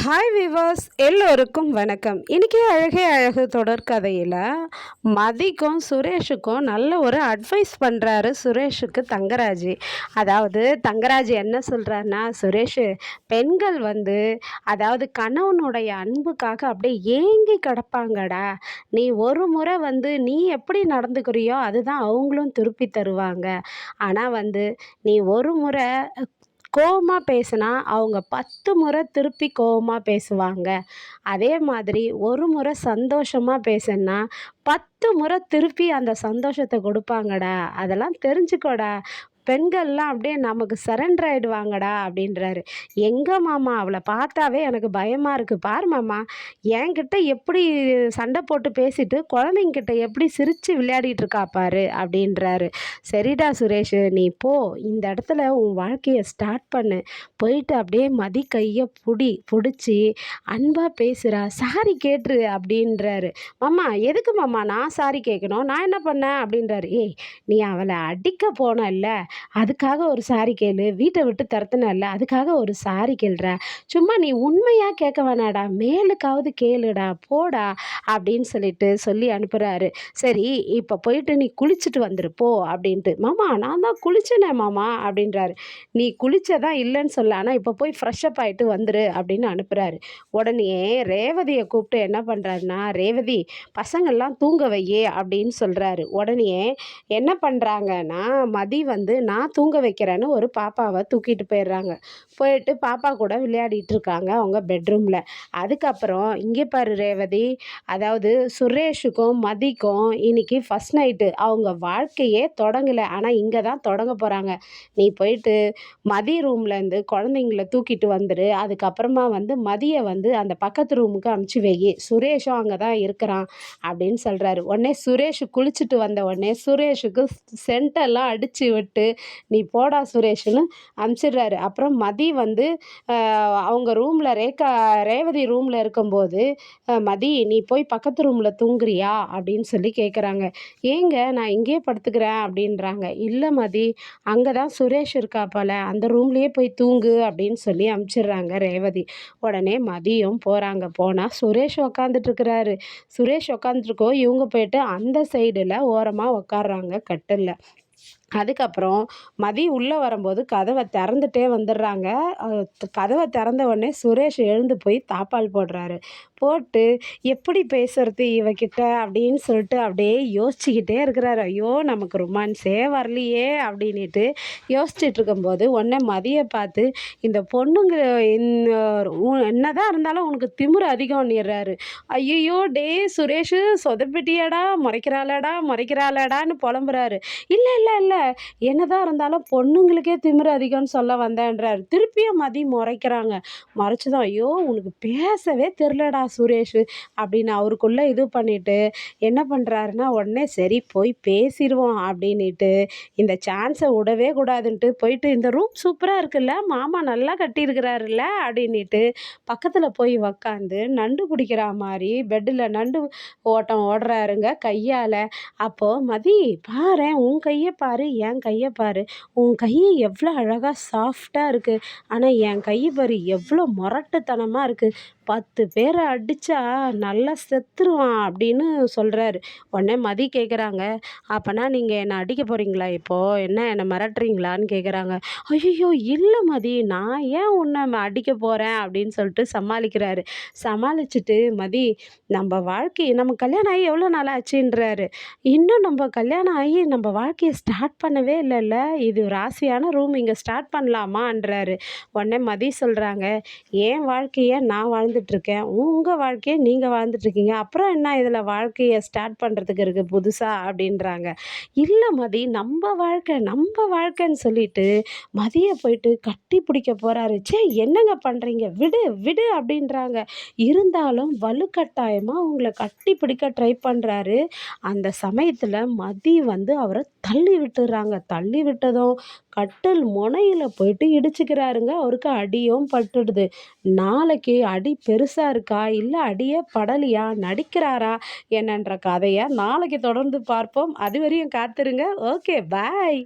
Hi viewers, எல்லோருக்கும் வணக்கம். இன்றைக்கி அழகே அழகு தொடர்கதையில் மதிக்கும் சுரேஷுக்கும் நல்ல ஒரு அட்வைஸ் பண்ணுறாரு சுரேஷுக்கு தங்கராஜ். அதாவது தங்கராஜ் என்ன சொல்கிறாருன்னா, சுரேஷ், பெண்கள் அதாவது கணவனுடைய அன்புக்காக அப்படியே ஏங்கி கிடப்பாங்கடா. நீ ஒரு முறை நீ எப்படி நடந்துக்கிறியோ அதுதான் அவங்களும் திருப்பி தருவாங்க. ஆனால் நீ ஒரு முறை கோவமா பேசினா அவங்க 10 முறை திருப்பி கோவமா பேசுவாங்க. அதே மாதிரி ஒரு முறை சந்தோஷமா பேசுனா 10 முறை திருப்பி அந்த சந்தோஷத்தை கொடுப்பாங்கடா. அதெல்லாம் தெரிஞ்சுக்கோடா. பெண்கள்லாம் அப்படியே நமக்கு சரண்டர் ஆகிடுவாங்கடா அப்படின்றாரு. எங்கே மாமா, அவளை பார்த்தாவே எனக்கு பயமாக இருக்குது. பாரு மாமா, என்கிட்ட எப்படி சண்டை போட்டு பேசிட்டு குழந்தைங்கிட்ட எப்படி சிரித்து விளையாடிட்டு இருக்கா பாரு அப்படின்றாரு. சரிடா சுரேஷ், நீ போ, இந்த இடத்துல உன் வாழ்க்கையை ஸ்டார்ட் பண்ணு. போயிட்டு அப்படியே மதி கையை பிடிச்சி அன்பாக பேசுகிறா, சாரி கேட்டுரு அப்படின்றாரு. மாமா, எதுக்கு மாமா நான் சாரி கேட்கணும்? நான் என்ன பண்ணேன் அப்படின்றாரு. ஏய், நீ அவளை அடிக்க போனல்ல, அதுக்காக ஒரு சாரி கேளு. வீட்டை விட்டு துரத்துனல்ல, அதுக்காக ஒரு சாரி கேளுற. சும்மா நீ உண்மையாக கேட்க வேணாடா, மேலுக்காவது கேளுடா, போடா அப்படின்னு சொல்லி அனுப்புகிறாரு. சரி, இப்போ போயிட்டு நீ குளிச்சுட்டு வந்துரு போ அப்படின்ட்டு. மாமா, நான் தான் குளிச்சேனே மாமா அப்படின்றாரு. நீ குளிச்சதான் இல்லைன்னு சொல்ல, ஆனால் இப்போ போய் ஃப்ரெஷ்அப் ஆகிட்டு வந்துரு அப்படின்னு அனுப்புகிறாரு. உடனே ரேவதியை கூப்பிட்டு என்ன பண்ணுறாருன்னா, ரேவதி, பசங்கள்லாம் தூங்க வையே அப்படின்னு சொல்கிறாரு. உடனே என்ன பண்ணுறாங்கன்னா, மதி நான் தூங்க வைக்கிறேன்னு ஒரு பாப்பாவை தூக்கிட்டு போயிட்டு பாப்பா கூட விளையாடிட்டு இருக்காங்க அவங்க பெட்ரூமில். அதுக்கப்புறம் இங்கே பாரு ரேவதி, அதாவது சுரேஷுக்கும் மதிக்கும் இன்னைக்கு ஃபஸ்ட் நைட்டு. அவங்க வாழ்க்கையே தொடங்கலை, ஆனால் இங்கே தான் தொடங்க போகிறாங்க. நீ போயிட்டு மதி ரூம்லேருந்து குழந்தைங்கள தூக்கிட்டு வந்துடு. அதுக்கப்புறமா மதியை அந்த பக்கத்து ரூமுக்கு அமுச்சு வை. சுரேஷும் அங்கே தான் இருக்கிறான் அப்படின்னு சொல்கிறாரு. உடனே சுரேஷ் குளிச்சுட்டு வந்த உடனே சுரேஷுக்கு சென்டெல்லாம் அடித்து விட்டு நீ போடா சுரேஷ்னு அனுப்பிச்சிடுறாரு. அப்புறம் மதி அவங்க ரூமில் ரேவதி ரூமில் இருக்கும்போது, மதி, நீ போய் பக்கத்து ரூமில் தூங்குறியா அப்படின்னு சொல்லி கேட்குறாங்க. ஏங்க, நான் இங்கேயே படுத்துக்கிறேன் அப்படின்றாங்க. இல்லை மதி, அங்கே தான் சுரேஷ் இருக்கா போல, அந்த ரூம்லேயே போய் தூங்கு அப்படின்னு சொல்லி அனுப்பிச்சிடுறாங்க ரேவதி. உடனே மதியம் போகிறாங்க. போனால் சுரேஷ் உக்காந்துட்ருக்கிறாரு. சுரேஷ் உக்காந்துருக்கோ இவங்க போயிட்டு அந்த சைடில் ஓரமாக உக்காடுறாங்க கட்டிலில். அதுக்கப்புறம் மதி உள்ளே வரும்போது கதவை திறந்துட்டே வந்துடுறாங்க. கதவை திறந்த உடனே சுரேஷ் எழுந்து போய் தாப்பால் போடுறாரு. போட்டு எப்படி பேசுறது இவகிட்ட அப்படின்னு சொல்லிட்டு அப்படியே யோசிச்சுக்கிட்டே இருக்கிறாரு. ஐயோ, நமக்கு ரொமான்ஸே வரலையே அப்படின்ட்டு யோசிச்சுட்டு இருக்கும்போது உடனே மதியை பார்த்து, இந்த பொண்ணுங்க என்னதான் இருந்தாலும் உனக்கு திமிரு அதிகம்ன்னுறாரு. ஐயோ டே சுரேஷ், சொதப்பிட்டியாடா, முறைக்கிறாளடான்னு புலம்புறாரு. இல்லை இல்லை இல்லை, என்னதான் இருந்தாலும் பொண்ணுங்களுக்கே திமிரு அதிகம்னு சொல்ல வந்தேன்றாரு. திருப்பியும் மதி முறைக்கிறாங்க. முறைச்சதும், ஐயோ உனக்கு பேசவே தெரிலடா சுரேஷ் அப்படின்னு அவருக்குள்ளே இது பண்ணிட்டு என்ன பண்ணுறாருன்னா, உடனே சரி போய் பேசிடுவோம் அப்படின்ட்டு இந்த சான்ஸை விடவே கூடாதுன்ட்டு போயிட்டு, இந்த ரூம் சூப்பராக இருக்குல்ல, மாமா நல்லா கட்டியிருக்கிறாருல்ல அப்படின்ட்டு பக்கத்தில் போய் உக்காந்து நண்டு பிடிக்கிற மாதிரி பெட்டில் நண்டு ஓட்டம் ஓடுறாருங்க கையால். அப்போது மதி, பாரு உன் கையை பாரு, என் கையை பாரு, உன் கை எவ்வளோ அழகாக சாஃப்டாக இருக்குது, ஆனால் என் கை பாரு எவ்வளோ முரட்டுத்தனமாக இருக்குது, 10 பேரை அடித்தா நல்லா செத்துருவான் அப்படின்னு சொல்கிறாரு. உடனே மதி கேட்குறாங்க, அப்போனா நீங்கள் என்னை அடிக்க போகிறீங்களா, இப்போது என்ன என்னை மிரட்டுறீங்களான்னு கேட்குறாங்க. ஐயோ இல்லை மதி, நான் ஏன் உன்னை அடிக்க போகிறேன் அப்படின்னு சொல்லிட்டு சமாளிக்கிறாரு. சமாளிச்சுட்டு, மதி, நம்ம கல்யாணம் ஆகி எவ்வளோ நாள் ஆச்சுன்றாரு. இன்னும் நம்ம கல்யாணம் ஆகி நம்ம வாழ்க்கையை ஸ்டார்ட் பண்ணவே இல்லைல்ல, இது ராசியான ரூம், இங்கே ஸ்டார்ட் பண்ணலாமான்றாரு. உடனே மதி சொல்கிறாங்க, என் வாழ்க்கையை நான் வாழ்ந்துட்டுருக்கேன், உங்கள் வாழ்க்கையை நீங்கள் வாழ்ந்துட்டுருக்கீங்க, அப்புறம் என்ன இதில் வாழ்க்கையை ஸ்டார்ட் பண்ணுறதுக்கு இருக்குது புதுசாக அப்படின்றாங்க. இல்லை மதி, நம்ம வாழ்க்கைன்னு சொல்லிட்டு மதியை போயிட்டு கட்டி பிடிக்க போகிறாரு. சே, என்னங்க பண்ணுறீங்க, விடு விடு அப்படின்றாங்க. இருந்தாலும் வலுக்கட்டாயமாக அவங்கள கட்டி பிடிக்க ட்ரை பண்ணுறாரு. அந்த சமயத்தில் மதி அவரை தள்ளி விட்டுறாங்க. தள்ளி விட்டதும் கட்டில் முனையில் போயிட்டு இடிச்சுக்கிறாருங்க. அவருக்கு அடியும் பட்டுடுது. நாளைக்கு அடி பெருசாக இருக்கா, இல்லை அடியே படலையா, நடிக்கிறாரா என்னன்ற கதையை நாளைக்கு தொடர்ந்து பார்ப்போம். அது வரையும் காத்திருங்க. ஓகே, பாய்.